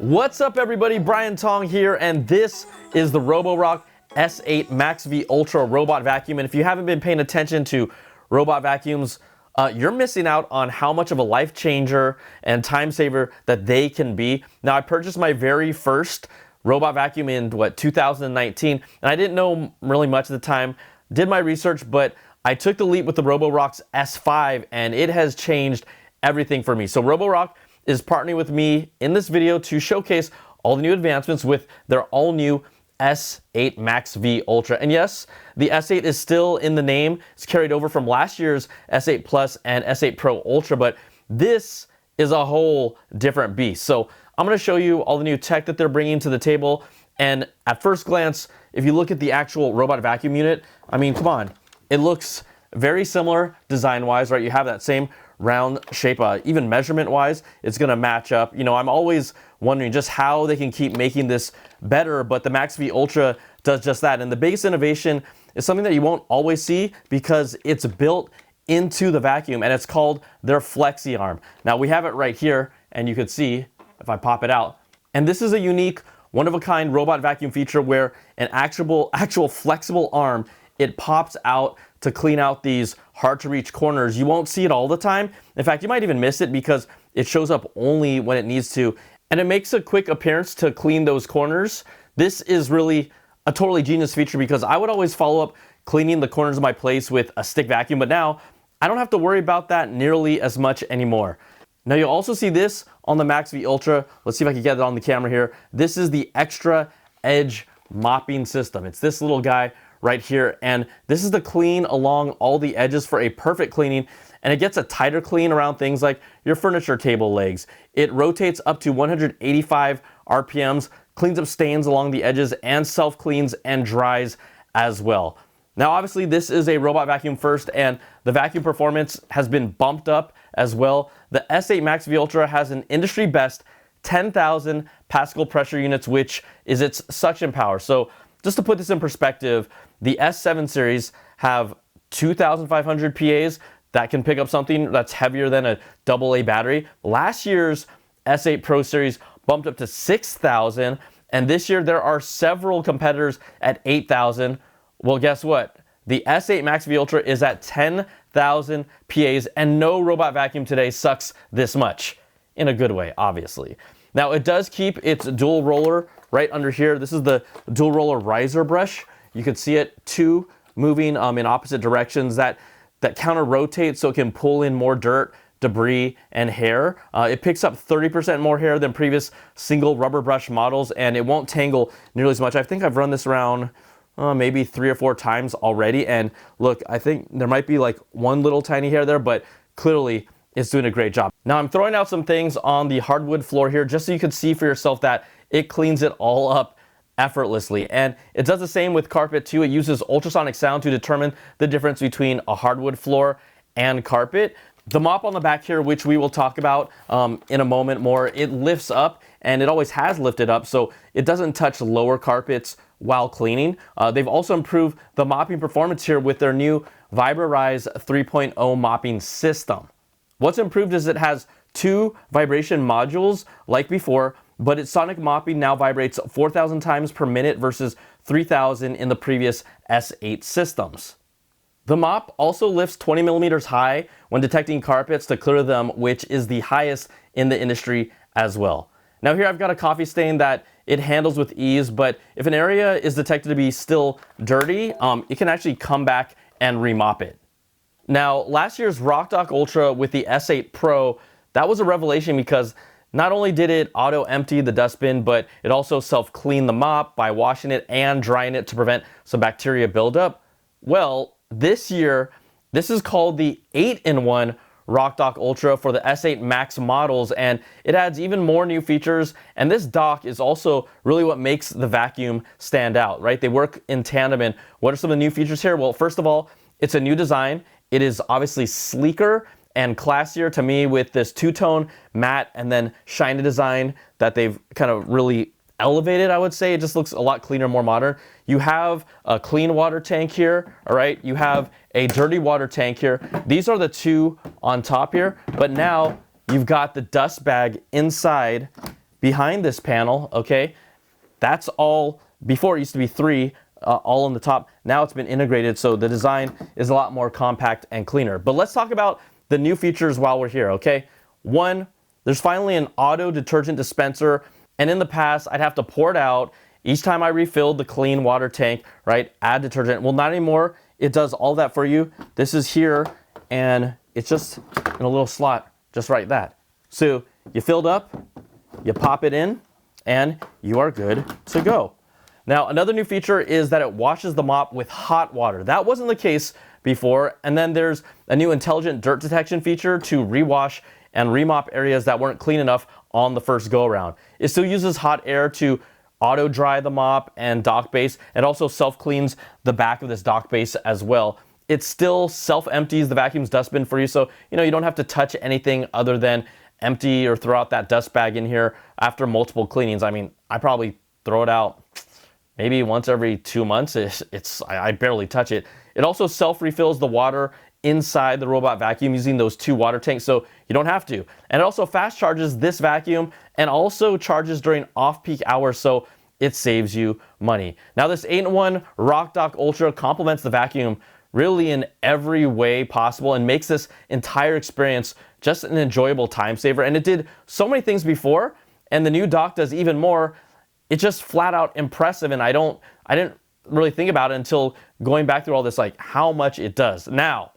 What's up everybody, Brian Tong here, and this is the Roborock S8 MaxV Ultra robot vacuum. And if you haven't been paying attention to robot vacuums, you're missing out on how much of a life changer and time saver that they can be. Now, I purchased my very first robot vacuum in 2019, and I didn't know really much at the time. Did my research, but I took the leap with the Roborock's S5, and it has changed everything for me. So Roborock is partnering with me in this video to showcase all the new advancements with their all-new S8 MaxV Ultra. And yes, the S8 is still in the name. It's carried over from last year's S8 Plus and S8 Pro Ultra, but this is a whole different beast. So I'm going to show you all the new tech that they're bringing to the table. And at first glance, if you look at the actual robot vacuum unit, I mean, come on, it looks very similar design-wise, right? You have that same round shape, even measurement-wise, it's going to match up. You know, I'm always wondering just how they can keep making this better, but the MaxV Ultra does just that. And the biggest innovation is something that you won't always see because it's built into the vacuum, and it's called their Flexi Arm. Now, we have it right here, and you can see if I pop it out. And this is a unique, one-of-a-kind robot vacuum feature where an actual flexible arm, it pops out to clean out these hard-to-reach corners. You won't see it all the time. In fact, you might even miss it because it shows up only when it needs to. And it makes a quick appearance to clean those corners. This is really a totally genius feature because I would always follow up cleaning the corners of my place with a stick vacuum, but now I don't have to worry about that nearly as much anymore. Now you'll also see this on the MaxV Ultra. Let's see if I can get it on the camera here. This is the extra edge mopping system. It's this little guy right here, and this is the clean along all the edges for a perfect cleaning, and it gets a tighter clean around things like your furniture table legs. It rotates up to 185 RPMs, cleans up stains along the edges, and self-cleans and dries as well. Now, obviously, this is a robot vacuum first, and the vacuum performance has been bumped up as well. The S8 MaxV Ultra has an industry best 10,000 Pascal pressure units, which is its suction power. So just to put this in perspective, the S7 series have 2,500 PAs that can pick up something that's heavier than a AA battery. Last year's S8 Pro series bumped up to 6,000, and this year there are several competitors at 8,000. Well, guess what? The S8 MaxV Ultra is at 10,000 PAs, and no robot vacuum today sucks this much. In a good way, obviously. Now, it does keep its dual roller right under here. This is the dual roller riser brush. You can see it, two moving in opposite directions that counter rotate so it can pull in more dirt, debris, and hair. It picks up 30% more hair than previous single rubber brush models, and it won't tangle nearly as much. I think I've run this around maybe 3 or 4 times already, and look, I think there might be like one little tiny hair there, but clearly it's doing a great job. Now, I'm throwing out some things on the hardwood floor here just so you can see for yourself that it cleans it all up effortlessly. And it does the same with carpet too. It uses ultrasonic sound to determine the difference between a hardwood floor and carpet. The mop on the back here, which we will talk about in a moment more, it lifts up, and it always has lifted up, so it doesn't touch lower carpets while cleaning. They've also improved the mopping performance here with their new VibraRise 3.0 mopping system. What's improved is it has 2 vibration modules like before, but its sonic mopping now vibrates 4,000 times per minute versus 3,000 in the previous S8 systems. The mop also lifts 20 millimeters high when detecting carpets to clear them, which is the highest in the industry as well. Now here I've got a coffee stain that it handles with ease, but if an area is detected to be still dirty, it can actually come back and remop it. Now, last year's RockDock Ultra with the S8 Pro, that was a revelation because not only did it auto-empty the dustbin, but it also self-cleaned the mop by washing it and drying it to prevent some bacteria buildup. Well, this year, this is called the 8-in-1 RockDock Ultra for the S8 Max models, and it adds even more new features, and this dock is also really what makes the vacuum stand out, right? They work in tandem, and what are some of the new features here? Well, first of all, it's a new design. It is obviously sleeker and classier to me with this two-tone matte and then shiny design that they've kind of really elevated, I would say. It just looks a lot cleaner, more modern. You have a clean water tank here, all right? You have a dirty water tank here. These are the two on top here, but now you've got the dust bag inside behind this panel, okay, that's all, before it used to be 3, all on the top. Now it's been integrated, so the design is a lot more compact and cleaner. But let's talk about the new features while we're here, okay? One, there's finally an auto detergent dispenser, and in the past, I'd have to pour it out each time I refilled the clean water tank, right? Add detergent. Well, not anymore. It does all that for you. This is here, and it's just in a little slot, just like that. So you filled up, you pop it in, and you are good to go. Now, another new feature is that it washes the mop with hot water. That wasn't the case before. And then there's a new intelligent dirt detection feature to rewash and remop areas that weren't clean enough on the first go around. It still uses hot air to auto dry the mop and dock base, and also self cleans the back of this dock base as well. It still self empties the vacuum's dustbin for you, so you don't have to touch anything other than empty or throw out that dust bag in here after multiple cleanings. I mean, I probably throw it out maybe once every 2 months. I barely touch it. It also self refills the water inside the robot vacuum using those 2 water tanks, so you don't have to. And it also fast charges this vacuum and also charges during off-peak hours, so it saves you money. Now, this 8-in-1 RockDock Ultra complements the vacuum really in every way possible and makes this entire experience just an enjoyable time saver. And it did so many things before, and the new dock does even more. It's just flat out impressive, and I didn't really think about it until going back through all this, like how much it does. Now,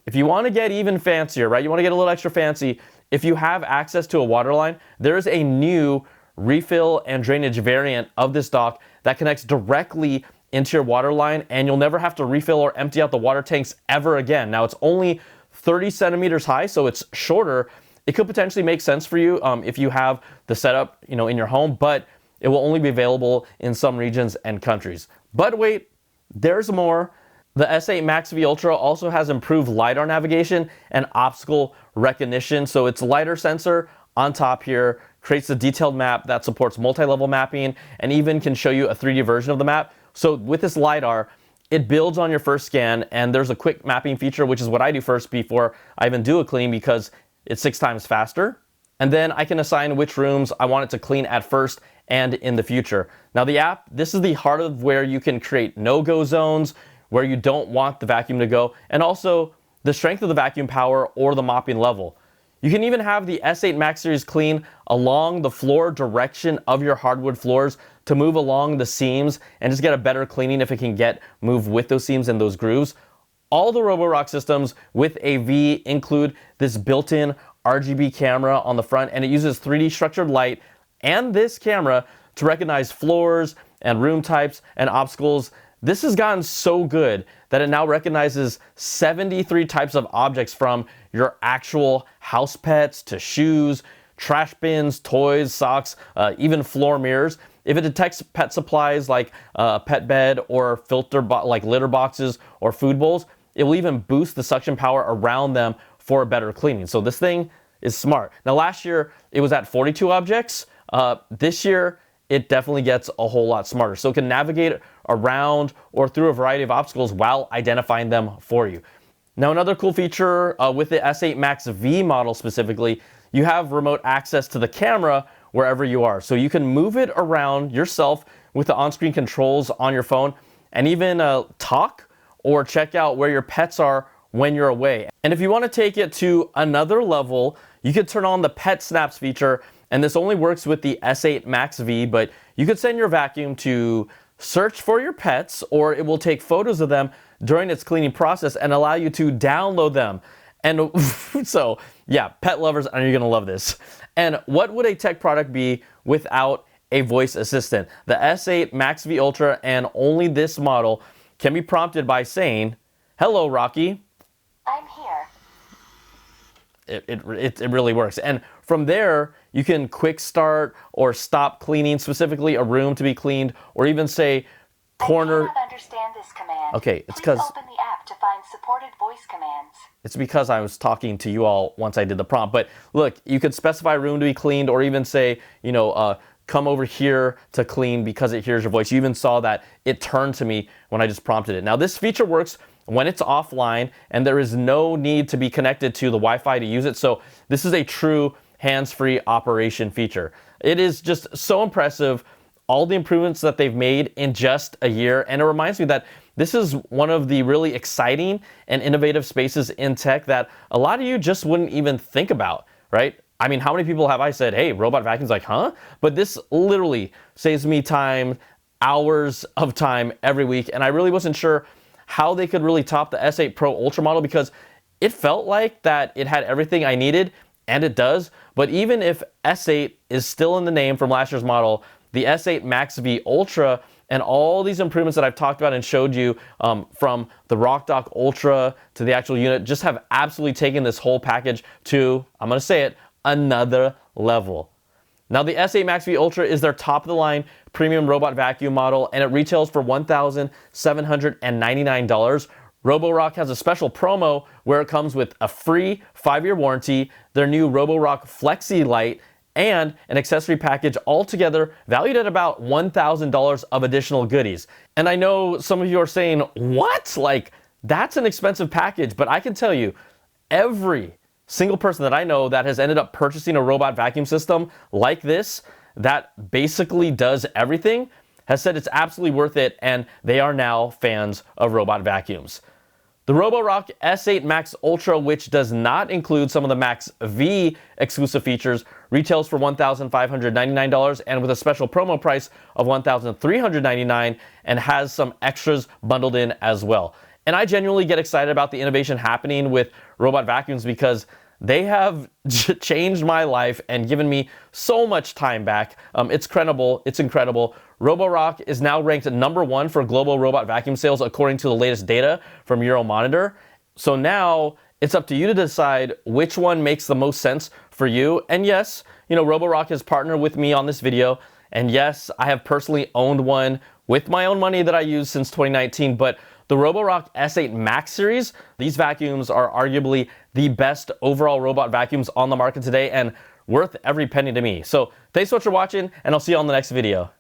if you want to get even fancier, right, you want to get a little extra fancy, if you have access to a water line, there is a new refill and drainage variant of this dock that connects directly into your water line, and you'll never have to refill or empty out the water tanks ever again. Now, it's only 30 centimeters high, so it's shorter. It could potentially make sense for you if you have the setup, in your home, but it will only be available in some regions and countries. But wait, there's more. The S8 MaxV Ultra also has improved LiDAR navigation and obstacle recognition. So its LiDAR sensor on top here creates a detailed map that supports multi-level mapping and even can show you a 3D version of the map. So with this LiDAR, it builds on your first scan, and there's a quick mapping feature, which is what I do first before I even do a clean, because it's 6 times faster. And then I can assign which rooms I want it to clean at first and in the future. Now, the app, this is the heart of where you can create no-go zones, where you don't want the vacuum to go, and also the strength of the vacuum power or the mopping level. You can even have the S8 Max Series clean along the floor direction of your hardwood floors to move along the seams and just get a better cleaning if it can move with those seams and those grooves. All the Roborock systems with AV include this built-in RGB camera on the front, and it uses 3D structured light and this camera to recognize floors and room types and obstacles. This has gotten so good that it now recognizes 73 types of objects, from your actual house pets to shoes, trash bins, toys, socks, even floor mirrors. If it detects pet supplies like a pet bed or like litter boxes or food bowls, it will even boost the suction power around them for a better cleaning. So this thing is smart. Now, last year it was at 42 objects. This year it definitely gets a whole lot smarter. So it can navigate around or through a variety of obstacles while identifying them for you. Now, another cool feature with the S8 Max V model specifically, you have remote access to the camera wherever you are. So you can move it around yourself with the on-screen controls on your phone, and even talk or check out where your pets are when you're away. And if you want to take it to another level, you could turn on the Pet Snaps feature, and this only works with the S8 Max V, but you could send your vacuum to search for your pets, or it will take photos of them during its cleaning process and allow you to download them. And so, yeah, pet lovers, are you gonna love this. And what would a tech product be without a voice assistant? The S8 MaxV Ultra, and only this model, can be prompted by saying, "Hello, Rocky." I'm here. It really works. And from there, you can quick start or stop cleaning, specifically a room to be cleaned, or even say corner. I cannot understand this command. Okay, it's Please because open the app to find supported voice commands. it's because I was talking to you all once I did the prompt. But look, you could specify room to be cleaned, or even say, come over here to clean, because it hears your voice. You even saw that it turned to me when I just prompted it. Now, this feature works when it's offline, and there is no need to be connected to the Wi-Fi to use it. So this is a true hands-free operation feature. It is just so impressive, all the improvements that they've made in just a year. And it reminds me that this is one of the really exciting and innovative spaces in tech that a lot of you just wouldn't even think about, right? I mean, how many people have I said, hey, robot vacuums, like, huh? But this literally saves me time, hours of time every week. And I really wasn't sure how they could really top the S8 Pro Ultra model, because it felt like that it had everything I needed, and it does. But even if S8 is still in the name from last year's model, the S8 MaxV Ultra and all these improvements that I've talked about and showed you, from the RockDock Ultra to the actual unit, just have absolutely taken this whole package to, I'm gonna say it, another level. Now, the S8 MaxV Ultra is their top of the line premium robot vacuum model, and it retails for $1,799. Roborock has a special promo where it comes with a free 5-year warranty, their new Roborock Flexi Light, and an accessory package, altogether valued at about $1,000 of additional goodies. And I know some of you are saying, what? Like, that's an expensive package. But I can tell you, every single person that I know that has ended up purchasing a robot vacuum system like this, that basically does everything, has said it's absolutely worth it, and they are now fans of robot vacuums. The Roborock S8 Max Ultra, which does not include some of the Max V exclusive features, retails for $1,599 and with a special promo price of $1,399, and has some extras bundled in as well. And I genuinely get excited about the innovation happening with robot vacuums, because they have changed my life and given me so much time back. It's incredible. It's incredible. Roborock is now ranked #1 for global robot vacuum sales according to the latest data from Euromonitor. So now it's up to you to decide which one makes the most sense for you. And yes, Roborock has partnered with me on this video. And yes, I have personally owned one with my own money that I used since 2019. But the Roborock S8 Max Series, these vacuums are arguably the best overall robot vacuums on the market today, and worth every penny to me. So thanks so much for watching, and I'll see you on the next video.